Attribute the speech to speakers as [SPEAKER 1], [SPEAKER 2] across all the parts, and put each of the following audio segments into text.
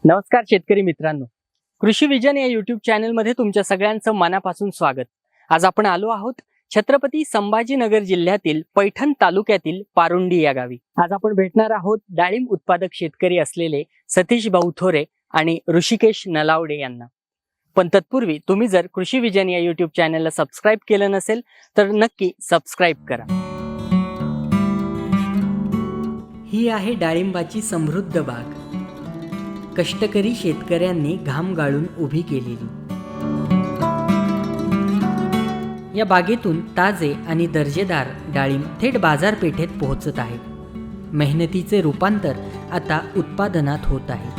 [SPEAKER 1] नमस्कार शेतकरी मित्रांनो, कृषी विजन या यूट्यूब चॅनलमध्ये तुमच्या सगळ्यांचं मनापासून स्वागत. आज आपण आलो आहोत छत्रपती संभाजीनगर जिल्ह्यातील पैठण तालुक्यातील पारुंडी या गावी. आज आपण भेटणार आहोत डाळिंब उत्पादक शेतकरी असलेले सतीश भाऊ थोरे आणि ऋषिकेश नलावडे यांना. पण तत्पूर्वी तुम्ही जर कृषी विजन या यूट्यूब चॅनलला सबस्क्राईब केलं नसेल तर नक्की सबस्क्राईब करा. ही आहे डाळिंबाची समृद्ध बाग, कष्टकरी शेतकऱ्यांनी घाम गाळून उभी केलेली. या बागेतून ताजे आणि दर्जेदार डाळिंब थेट बाजारपेठेत पोहोचत आहे. मेहनतीचे रूपांतर आता उत्पादनात होत आहे.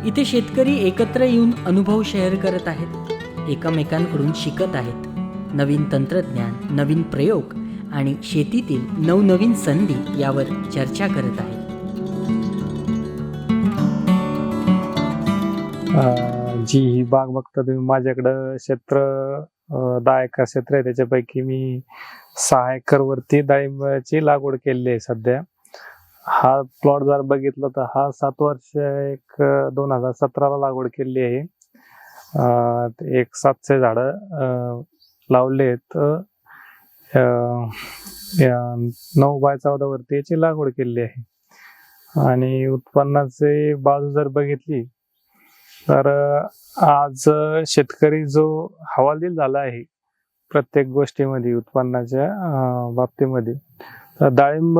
[SPEAKER 1] इथे शेतकरी एकत्र येऊन अनुभव शेअर करत आहेत, एकमेकांकडून शिकत आहेत. नवीन तंत्रज्ञान, नवीन प्रयोग आणि शेतीतील नवनवीन संधी यावर चर्चा करत आहेत.
[SPEAKER 2] जी ही बाग बघता तुम्ही, माझ्याकडं क्षेत्र 10 एकर क्षेत्र आहे. त्याच्यापैकी मी 6 एकर वरती डाळिंबाची लागवड केलेली आहे सध्या. हा प्लॉट जर बघितलं तर हा 7 वर्ष 2017ला लागवड केलेली आहे. एक 700 झाडं लावले आहेत. 9x14 वरती याची लागवड केलेली आहे. आणि उत्पन्नाचे बाजू जर बघितली तर आज शेतकरी जो हवालदिल झाला आहे प्रत्येक गोष्टीमध्ये, उत्पन्नाच्या बाबतीमध्ये, तर डाळिंब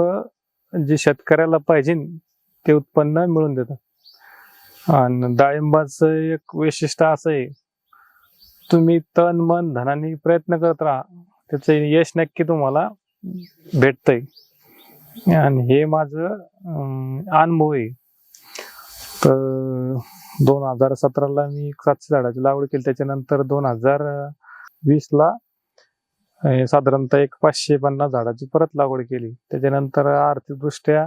[SPEAKER 2] जे शेतकऱ्याला पाहिजे ते उत्पन्न मिळून देतात. आणि डाळिंबाचं एक वैशिष्ट्य असं आहे, तुम्ही तन मन धनाने प्रयत्न करत राहा, त्याचं यश नक्की तुम्हाला भेटतंय. आणि हे माझं अनुभव आहे. तर 2017ला मी 700 झाडाची लागवड केली. त्याच्यानंतर 2020ला साधारणतः एक 550 झाडाची परत लागवड केली. त्याच्यानंतर आर्थिकदृष्ट्या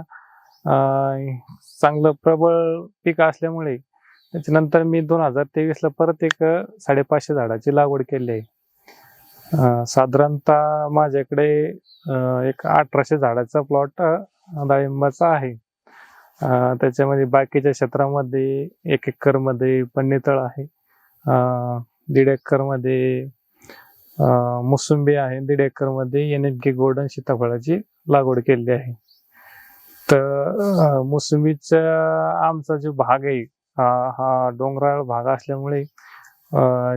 [SPEAKER 2] चांगलं प्रबळ पीक असल्यामुळे त्याच्यानंतर मी 2023ला परत एक 550 झाडाची लागवड केली आहे. साधारणतः माझ्याकडे एक 1800 झाडाचा प्लॉट डाळिंबाचा आहे. त्याच्यामध्ये बाकीच्या क्षेत्रामध्ये 1 एकर मध्ये पन्नीतळ आहे, 1.5 एकर मध्ये मोसंबी आहे, 1.5 एकर मध्ये NFG गोल्डन सीताफळाची लागवड केलेली आहे. तर मोसंबीचा आमचा जो भाग आहे हा डोंगराळ भाग असल्यामुळे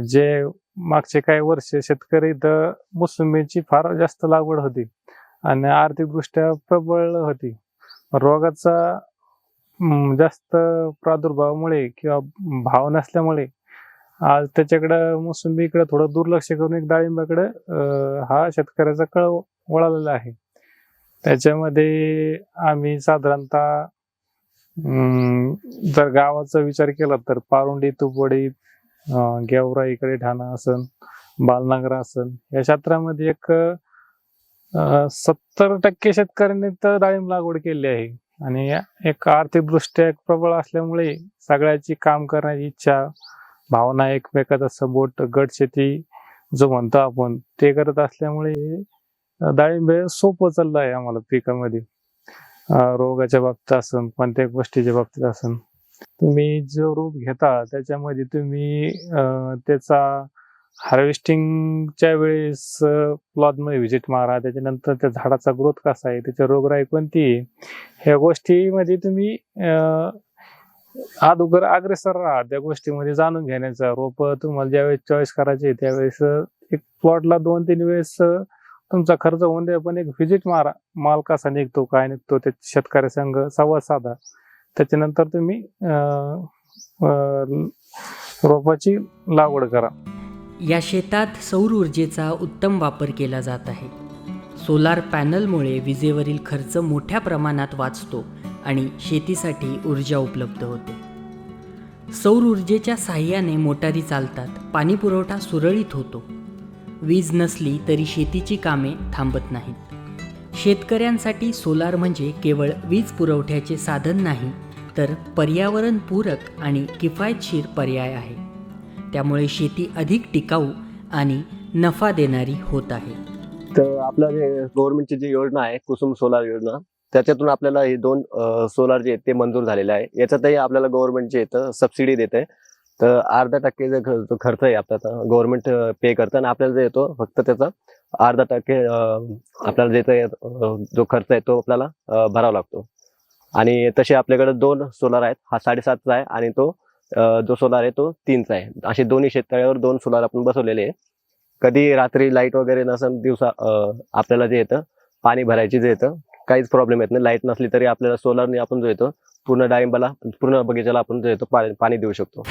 [SPEAKER 2] जे मागचे काही वर्ष शेतकरी तर मोसंबीची फार जास्त लागवड होती आणि आर्थिकदृष्ट्या प्रबळ होती. रोगाचा जास्त प्रादुर्भावामुळे किंवा भाव नसल्यामुळे आज त्याच्याकडं मोसंबीकडे थोडं दुर्लक्ष करून एक डाळिंबाकडे हा शेतकऱ्याचा कळ वळालेला आहे. त्याच्यामध्ये आम्ही साधारणतः जर गावाचा विचार केला तर पारुंडी, तुपवडी, गेवराई, इकडे ठाणा असन, बालनगर असन, या क्षेत्रामध्ये एक 70% शेतकऱ्यांनी तर डाळिंब लागवड केली आहे. आणि एक आर्थिकदृष्ट्या एक प्रबळ असल्यामुळे सगळ्याची काम करण्याची इच्छा, भावना, एकमेकाचा सपोर्ट, गट शेती जो म्हणतो आपण, ते करत असल्यामुळे डाळिंब सोपं चाललं आहे आम्हाला पिकामध्ये. रोगाच्या बाबतीत असन, कोणत्या गोष्टीच्या बाबतीत असन, तुम्ही जो रोप घेता त्याच्यामध्ये तुम्ही त्याचा हार्वेस्टिंगच्या वेळेस प्लॉटमध्ये व्हिजिट मारा. त्याच्यानंतर त्या झाडाचा ग्रोथ कसा आहे, त्याच्या रोगराई कोणती आहे, ह्या गोष्टीमध्ये तुम्ही अगोदर अग्रेसर राहा. त्या गोष्टीमध्ये जाणून घेण्याचा. रोप तुम्हाला ज्यावेळेस चॉईस करायचे त्यावेळेस एक प्लॉटला 2-3 वेळेस तुमचा खर्च होऊन द्या, पण एक व्हिजिट मारा. माल कसा निघतो, काय निघतो, त्या शेतकऱ्यासंग संवाद साधा. त्याच्यानंतर तुम्ही रोपाची लागवड करा.
[SPEAKER 1] या शेतात सौर ऊर्जेचा उत्तम वापर केला जात आहे. सोलार पॅनलमुळे विजेवरील खर्च मोठ्या प्रमाणात वाचतो आणि शेतीसाठी ऊर्जा उपलब्ध होते. सौर ऊर्जेच्या साहाय्याने मोटारी चालतात, पाणी पुरवठा सुरळीत होतो. वीज नसली तरी शेतीची कामे थांबत नाहीत. शेतकऱ्यांसाठी सोलार म्हणजे केवळ वीज पुरवठ्याचे साधन नाही, तर पर्यावरणपूरक आणि किफायतशीर पर्याय आहे. त्यामुळे शेती अधिक टिकाऊ आणि नफा देणारी होत आहे.
[SPEAKER 3] तर आपलं जे गव्हर्नमेंटची जी योजना आहे, कुसुम सोलार योजना, त्याच्यातून आपल्याला हे 2 सोलार जे आहेत ते मंजूर झालेले आहे. याच्यातही आपल्याला गव्हर्नमेंट जे आहे सबसिडी देते. तर अर्धा टक्के जो खर्च आहे आपला गव्हर्नमेंट पे करतं आणि आपल्याला जे येतो फक्त त्याचा अर्धा टक्के आपल्याला जे जो खर्च आहे तो आपल्याला भरावा लागतो. आणि तसे आपल्याकडे 2 सोलार आहेत. हा 7.5चा आहे आणि तो जो सोलार आहे तो 3चा आहे. असे दोन्ही शेततळ्यावर 2 सोलार आपण बसवलेले आहे. कधी रात्री लाईट वगैरे नसेल, दिवसा आपल्याला जे येतं पाणी भरायची जे येतं काहीच प्रॉब्लेम येत नाही. लाईट नसली तरी आपल्याला सोलारने आपण जो येतो पूर्ण डाळिंबाला, पूर्ण बगीचाला आपण जो येतो पाणी देऊ शकतो.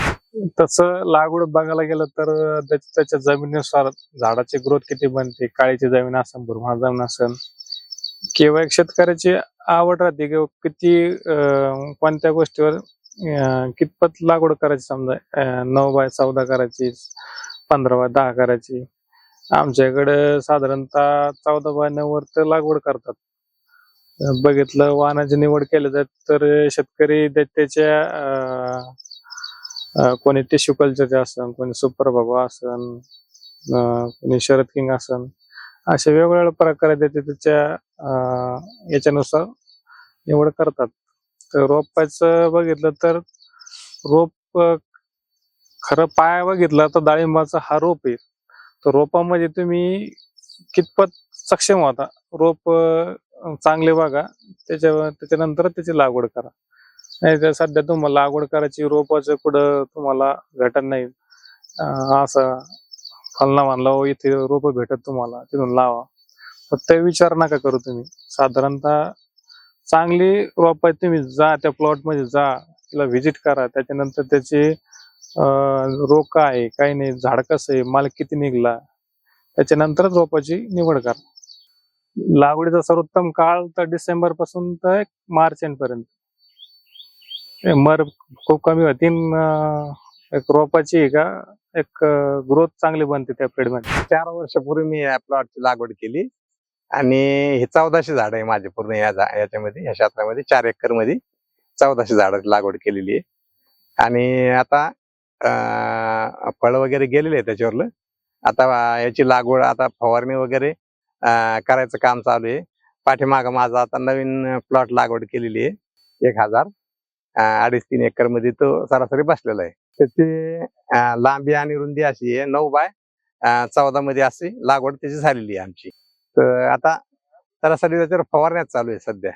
[SPEAKER 2] तसं लागवड बघायला गेलं तर त्याच्या जमिनीनुसार झाडाची ग्रोथ किती बनते, काळीची जमीन असेल, मुरमाड जमीन असेल, किंवा एक शेतकऱ्याची आवड राहते किंवा किती कोणत्या गोष्टीवर कितपत लागवड करायची. समजा 9x14 करायची, 15x10 करायची. आमच्याकडे साधारणतः 14x9 वर तर लागवड करतात. बघितलं वाहनाची निवड केली जात तर शेतकरी त्याच्या कोणी टिश्यू कल्चरचे असन, कोणी सुपर बाबा असन, कोणी शरद किंग असन, असे वेगवेगळ्या प्रकारे त्याच्या याच्यानुसार निवड करतात. तर रोपाचं बघितलं तर रोप खरं पाया बघितला तर डाळिंबाचा हा रोप आहे. तर रोपामध्ये तुम्ही कितपत सक्षम होता, रोप चांगले बघा, त्याच्यानंतर त्याची लागवड करा. नाही तर सध्या तुम्हाला लागवड करायची रोपाचं कुठं तुम्हाला भेटत नाही. असं फलना म्हणला इथे रोप भेटत तुम्हाला तिथून लावा, फक्त विचार नका करू. तुम्ही साधारणतः चांगली रोप तुम्ही जा त्या प्लॉट मध्ये जा, तिला व्हिजिट करा. त्याच्यानंतर त्याचे रोग काय आहे, काही नाही, झाड कसं आहे, माल किती निघला, त्याच्यानंतरच रोपाची निवड करा. लागवडीचा सर्वोत्तम काळ तर डिसेंबर पासून तर मार्च एंड पर्यंत. मर खूप कमी होती, एक रोपाची का एक ग्रोथ चांगली बनते त्या पिरियड मध्ये.
[SPEAKER 4] 4 वर्षापूर्वी मी या प्लॉटची लागवड केली आणि हे 1400 झाड आहे माझे पूर्ण याच्यामध्ये, या क्षेत्रामध्ये 4 एकर मध्ये 1400 झाडाची लागवड केलेली आहे. आणि आता फळ वगैरे गेलेले आहे त्याच्यावरलं. आता याची लागवड, आता फवारणी वगैरे करायचं काम चालू आहे. पाठीमागं माझा आता नवीन प्लॉट लागवड केलेली आहे 1000 2.5-3 एकर मध्ये तो सरासरी बसलेला आहे. त्याची लांबी आणि रुंदी अशी आहे 9x14 मध्ये अशी लागवड त्याची झालेली आहे आमची. तर आता सरासरी त्याच्यावर फवारण्यात चालू आहे सध्या.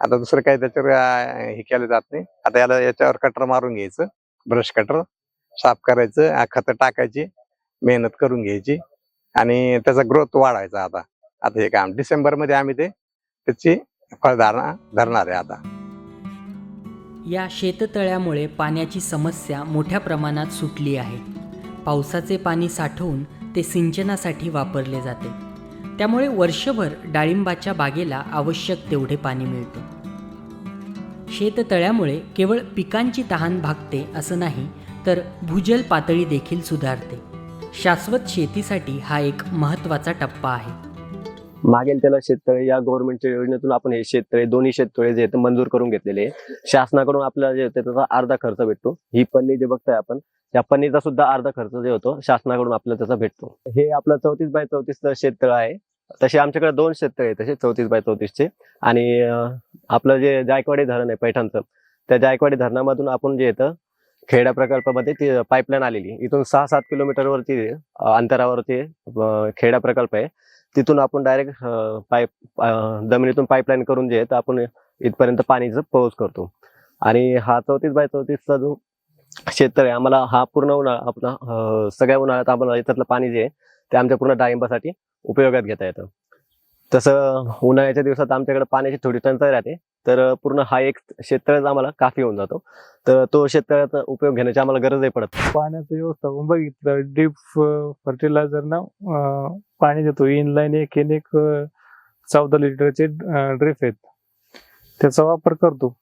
[SPEAKER 4] आता दुसरं काही त्याच्यावर हे केलं जात नाही. आता याच्यावर कटर मारून घ्यायचं, ब्रश कटर साफ करायचं, खतं टाकायची, मेहनत करून घ्यायची आणि त्याचा ग्रोथ वाढवायचा. आता हे काम डिसेंबर मध्ये आम्ही त्याची फळधारणा धरणार आहे. आता
[SPEAKER 1] या शेततळ्यामुळे पाण्याची समस्या मोठ्या प्रमाणात सुटली आहे. पावसाचे पाणी साठवून ते सिंचनासाठी वापरले जाते. त्यामुळे वर्षभर डाळिंबाच्या बागेला आवश्यक तेवढे पाणी मिळते. शेततळ्यामुळे केवळ पिकांची तहान भागते असं नाही, तर भूजल पातळी देखील सुधारते. शाश्वत शेतीसाठी हा एक महत्त्वाचा टप्पा आहे.
[SPEAKER 3] मागेल त्याला शेततळे या गव्हर्नमेंटच्या योजनेतून आपण हे शेततळे, दोन्ही शेततळे जे आहेत मंजूर करून घेतलेले आहे. शासनाकडून आपल्याला जे होते त्याचा अर्धा खर्च भेटतो. ही पन्नी जे बघताय आपण, या पन्नीचा सुद्धा अर्धा खर्च जे होतो शासनाकडून आपल्याला त्याचा भेटतो. हे आपलं 34x34 शेततळ आहे. तसे आमच्याकडे 2 शेततळे आहेत तसे 34x34चे. आणि आपलं जे जायकवाडी धरण आहे पैठणचं, त्या जायकवाडी धरणामधून आपण जे येतं खेडा प्रकल्पामध्ये ती पाईपलाईन आलेली. इथून 6-7 किलोमीटरवरती अंतरावरती खेडा प्रकल्प आहे. तिथून आपण डायरेक्ट जमिनीतून पाईपलाईन करून जे आहे आपण इथपर्यंत पाणीचं पोहोच करतो. आणि हा 34x34चा जो शेततळे आम्हाला हा पूर्ण उन्हाळा आपला सगळ्या उन्हाळ्यात आम्हाला याच्यातलं पाणी जे आहे ते आमच्या पूर्ण डाळिंबासाठी उपयोगात घेता येतं. तसं उन्हाळ्याच्या दिवसात आमच्याकडे पाण्याची थोडी टंचाई राहते, तर पूर्ण हा एक शेततळेच आम्हाला काफी होऊन जातो. तर तो शेततळ्याचा उपयोग घेण्याची आम्हाला गरजही पडत.
[SPEAKER 2] पाण्याचं व्यवस्थापन बघितलं, ड्रीप फर्टिलायझर ना पाणी देतो. इनलाईन एक 14 लिटरचे ड्रीप आहेत, त्याचा वापर करतो.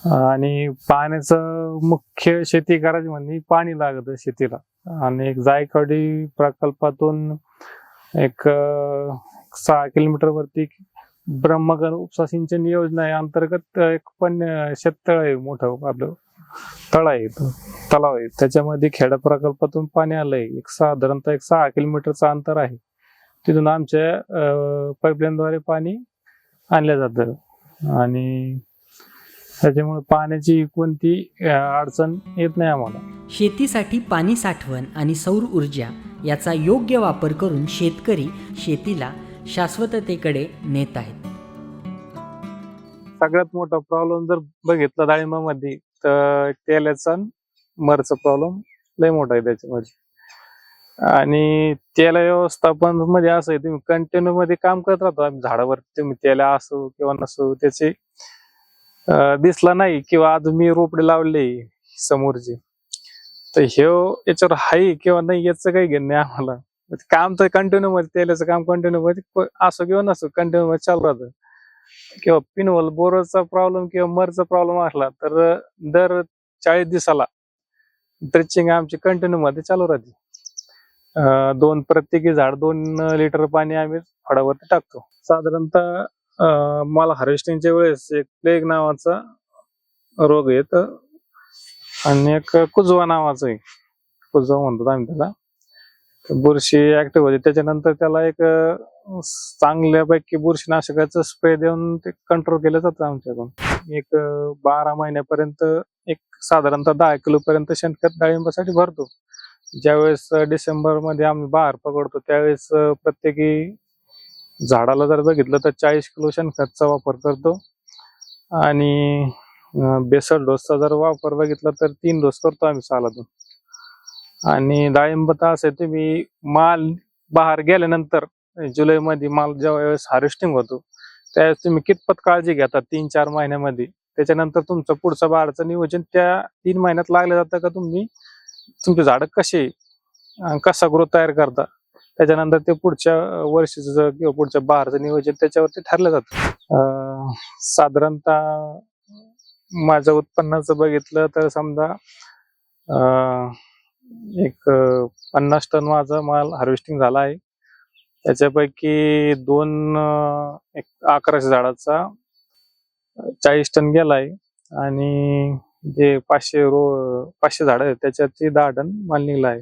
[SPEAKER 2] आणि पाण्याचं मुख्य शेती करायची म्हणजे पाणी लागतं शेतीला. आणि एक जायकवाडी प्रकल्पातून एक 6 किलोमीटर वरती ब्रह्मगण उपसा सिंचन योजना आहे अंतर्गत एक पण शेततळ आहे, मोठं आपलं तळ आहे, तलाव आहे. त्याच्यामध्ये खेडा प्रकल्पातून पाणी आलंय. साधारणतः 6 किलोमीटरचं अंतर आहे. तिथून आमच्या पाईपलाईनद्वारे पाणी आणलं जातं आणि त्याच्यामुळे पाण्याची कोणती अडचण येत नाही आम्हाला.
[SPEAKER 1] शेतीसाठी पाणी साठवण आणि सौर ऊर्जा याचा योग्य वापर करून शेतकरी शेतीला शाश्वततेकडे नेत आहेत.
[SPEAKER 2] सगळ्यात मोठा प्रॉब्लेम जर बघितला डाळिंबामध्ये तर तेलाचा मरचा प्रॉब्लेम लय मोठा आहे त्याच्यामध्ये. आणि तेल व्यवस्थापन मध्ये असं आहे, तुम्ही कंटिन्यू मध्ये काम करत राहतो आम्ही झाडावर, तुम्ही तेल असो किंवा नसो त्याचे दिसला नाही किंवा आज मी रोपडे लावले समोरचे तर याच्यावर हाय किंवा नाही याचं काही घेणं नाही आम्हाला. काम तर कंटिन्यू मध्ये तेलाचं काम कंटिन्यू मध्ये असो किंवा नसो कंटिन्यू मध्ये चालू राहतं. किंवा पिनवल बोरचा प्रॉब्लेम किंवा मरचा प्रॉब्लेम असला तर दर 40 दिवसाला ड्रिचिंग आमची कंटिन्यू मध्ये चालू राहते. प्रत्येकी झाड 2 लिटर पाणी आम्ही फळावरती टाकतो. साधारणतः मला हार्वेस्टिंगच्या वेळेस एक प्लेग नावाचा रोग आहे आणि एक कुजवा नावाचा आहे, कुजवा म्हणतात आम्ही त्याला. बुरशी ऍक्टिव्ह होते त्याच्यानंतर त्याला एक चांगल्यापैकी बुरशीनाशकाचं स्प्रे देऊन ते कंट्रोल केलं जातं आमच्याकडून. एक 12 महिन्यापर्यंत एक साधारणतः 10 किलो पर्यंत शेणखत डाळिंबासाठी भरतो. ज्यावेळेस डिसेंबर मध्ये आम्ही बहार पकडतो त्यावेळेस प्रत्येकी झाडाला जर बघितलं तर 40 किलो शेणखतचा वापर करतो आणि बेसल डोसचा जर वापर बघितला तर 3 डोस करतो आम्ही सालातून. आणि डाळिंब तर असं तुम्ही माल बहार गेल्यानंतर जुलैमध्ये माल जेव्हा वेळेस हार्वेस्टिंग होतो त्यावेळेस तुम्ही कितपत काळजी घेता 3-4 महिन्यामध्ये, त्याच्यानंतर तुमचं पुढचं बहारचं नियोजन त्या 3 महिन्यात लागलं जातं का तुम्ही तुमचे झाड कसा ग्रोथ तयार करता, त्याच्यानंतर ते पुढच्या वर्षीचं किंवा पुढच्या बहारचं नियोजन त्याच्यावरती ठरलं जातं. साधारणतः माझ्या उत्पन्नाचं बघितलं तर समजा एक 50 टन माझा माल हार्वेस्टिंग झाला आहे. त्याच्यापैकी 1100 झाडाचा 40 टन गेलाय आणि जे 500 झाड आहेत त्याच्यात 10 टन माल निघला आहे.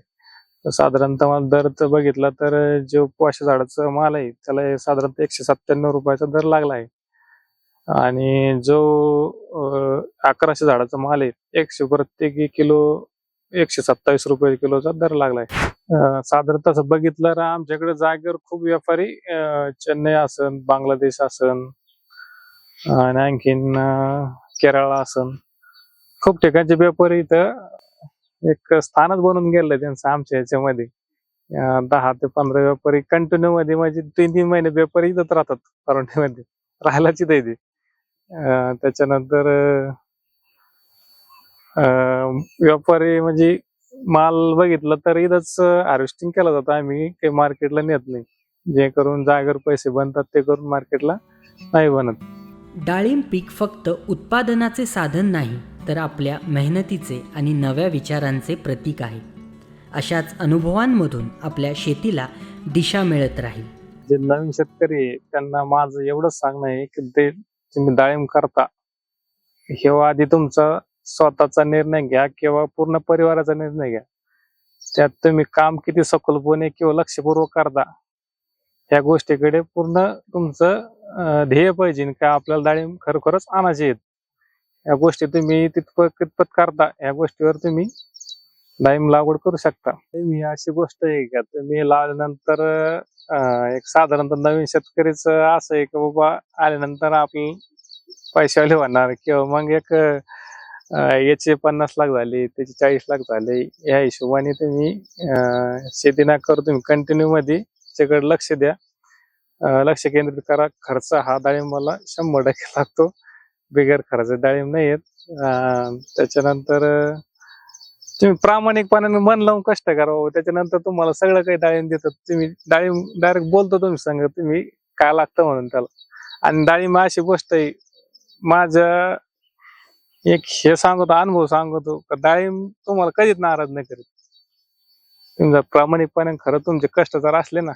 [SPEAKER 2] तर साधारणतः मला दर तर बघितला तर जो 500 झाडाचा माल आहे त्याला साधारणतः 197 रुपयाचा दर लागला आहे आणि जो 1100 झाडाचा माल आहे प्रत्येकी किलो 127 रुपये किलोचा दर लागलाय. साधारणतः तसं बघितलं तर आमच्याकडे जागेवर खूप व्यापारी चेन्नई असन, बांगलादेश असन आणि आणखीन केरळ असन, खूप ठिकाणचे व्यापारी इथं एक स्थानच बनवून गेलं त्यांचं आमच्या ह्याच्यामध्ये. 10 ते 15 व्यापारी कंटिन्यू मध्ये म्हणजे 3-3 महिने व्यापारी इथंच राहतात परवंडीमध्ये, राहायलाच इथे येते. त्याच्यानंतर व्यापारी म्हणजे माल बघितलं तर इथंच हार्वेस्टिंग केलं जातं, आम्ही काही मार्केटला नेत नाही. जे करून जागेवर पैसे बनतात ते करून मार्केटला नाही बनत.
[SPEAKER 1] डाळिंब पीक फक्त उत्पादनाचे साधन नाही तर आपल्या मेहनतीचे आणि नव्या विचारांचे प्रतीक आहे. अशाच अनुभवांमधून आपल्या शेतीला दिशा मिळत राहील.
[SPEAKER 2] जे नवीन शेतकरी आहे त्यांना माझं एवढंच सांगणं आहे की ते तुम्ही डाळिंब करता हे आधी तुमचा स्वतःचा निर्णय घ्या किंवा पूर्ण परिवाराचा निर्णय घ्या. त्यात तुम्ही काम किती सखोलपणे किंवा लक्षपूर्वक करता ह्या गोष्टीकडे पूर्ण तुमचं ध्येय पाहिजे का आपल्याला डाळिंब खरोखरच आणायचे आहेत. या गोष्टी तुम्ही कितपत करता या गोष्टीवर तुम्ही डाळिंब लागवड करू शकता. मी अशी गोष्ट आहे का तुम्ही लावल्यानंतर एक साधारणतः नवीन शेतकरीचं असं आहे की बाबा आल्यानंतर आपलं पैशावाले होणार किंवा मग एक याचे 50 लाख झाले त्याचे 40 लाख झाले या हिशोबाने तुम्ही शेती ना करू, तुम्ही कंटिन्यू मध्ये त्याच्याकडे लक्ष द्या, लक्ष केंद्रित करा. खर्च हा डाळिंबाला 100% लागतो, बिगर खर्च डाळिंब नाही येत. त्याच्यानंतर तुम्ही प्रामाणिकपणाने मन लावून कष्ट करा, त्याच्यानंतर तुम्हाला सगळं काही डाळिंब देतात. तुम्ही डाळिंब डायरेक्ट बोलतो तुम्ही सांगा तुम्ही काय लागतं म्हणून त्याला. आणि डाळिंब अशी गोष्ट आहे माझ्या एक हे सांगतो अनुभव सांगतो का डाळिंब तुम्हाला कधीच नाराज नाही करीत. तुम्ही जर प्रामाणिकपणे खरं तुमचे कष्ट जर असले ना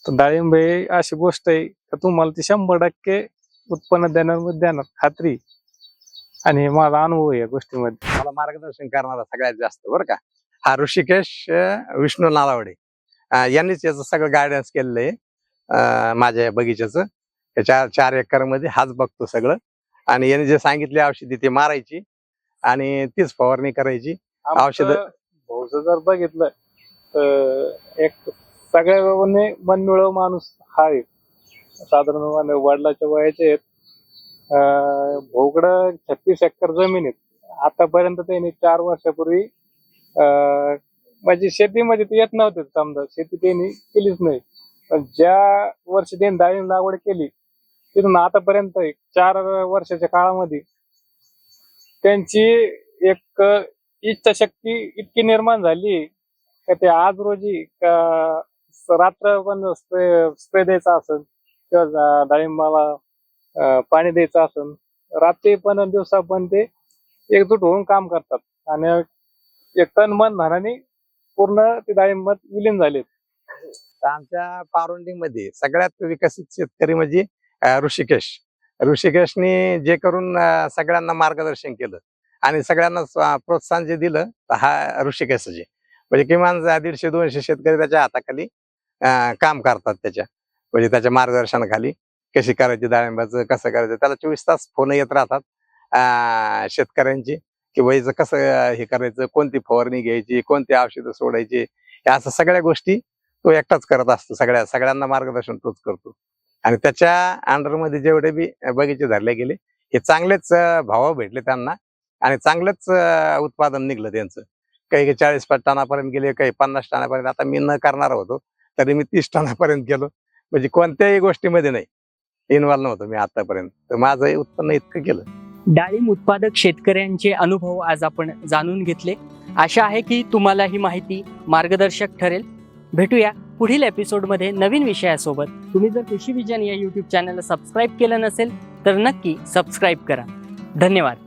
[SPEAKER 2] तर डाळिंब ही अशी गोष्ट आहे का तुम्हाला ती 100% उत्पन्न देणार खात्री. आणि माझा अनुभव आहे या गोष्टीमध्ये.
[SPEAKER 4] मला मार्गदर्शन करणारा सगळ्यात जास्त बरं का हा ऋषिकेश विष्णू नालावडे यांनीच याचं सगळं गायडन्स केलेलं आहे माझ्या बगीच्याचं. या 4 एकर मध्ये हाच बघतो सगळं. आणि याने जे सांगितले औषधी ते मारायची आणि तीच फवारणी करायची. औषधं-
[SPEAKER 2] भाऊचं जर बघितलं तर एक सगळ्या मनमिळव माणूस हा आहे. साधारण वडिलाच्या वयाचे आहेत. भाऊकडं 36 एकर जमीन आहे. आतापर्यंत त्यांनी 4 वर्षापूर्वी म्हणजे शेतीमध्ये ते येत नव्हते, समजा शेती त्यांनी केलीच नाही. पण ज्या वर्षी त्यांनी डाळिंब लागवड केली तिथून आतापर्यंत 4 वर्षाच्या काळामध्ये त्यांची एक इच्छाशक्ती इतकी निर्माण झाली का ते आज रोजी रात्र पण स्प्रे द्यायचा असेल किंवा डाळिंबाला पाणी द्यायचं असेल, रात्री पण दिवसा पण ते एकजूट होऊन काम करतात आणि एक तन मन धनाने पूर्ण ते डाळिंबात विलीन झालेत.
[SPEAKER 4] तर आमच्या पारोंडीमध्ये सगळ्यात विकसित शेतकरी म्हणजे ऋषिकेशने जे करून सगळ्यांना मार्गदर्शन केलं आणि सगळ्यांना प्रोत्साहन जे दिलं तर हा ऋषिकेश जे म्हणजे किमान 150-200 शेतकरी त्याच्या हाताखाली काम करतात. म्हणजे त्याच्या मार्गदर्शनाखाली कशी करायची, डाळिंबाचं कसं करायचं, त्याला 24 तास फोन येत राहतात शेतकऱ्यांची की बाईचं कसं हे करायचं, कोणती फवारणी घ्यायची, कोणती औषधं सोडायची, या असं सगळ्या गोष्टी तो एकटाच करत असतो. सगळ्यांना मार्गदर्शन तोच करतो. आणि त्याच्या अंडरमध्ये जेवढे बी बगीचे धरले गेले हे चांगलेच भाव भेटले त्यांना आणि चांगलंच उत्पादन निघलं त्यांचं. काही 40 टनापर्यंत गेले, काही 50 टनापर्यंत. आता मी न करणार होतो तरी मी 30 टनापर्यंत गेलो. म्हणजे कोणत्याही गोष्टीमध्ये नाही इन्व्हॉल्व नव्हतो मी आतापर्यंत. तर माझं उत्पन्न इतकं केलं.
[SPEAKER 1] डाळिंब उत्पादक शेतकऱ्यांचे अनुभव आज आपण जाणून घेतले. आशा आहे की तुम्हाला ही माहिती मार्गदर्शक ठरेल. भेटूया पुढील एपिसोडमध्ये नवीन विषयासोबत. तुम्ही जर कृषी विजन या यूट्यूब चॅनलला सबस्क्राईब केलं नसेल तर नक्की सबस्क्राईब करा. धन्यवाद.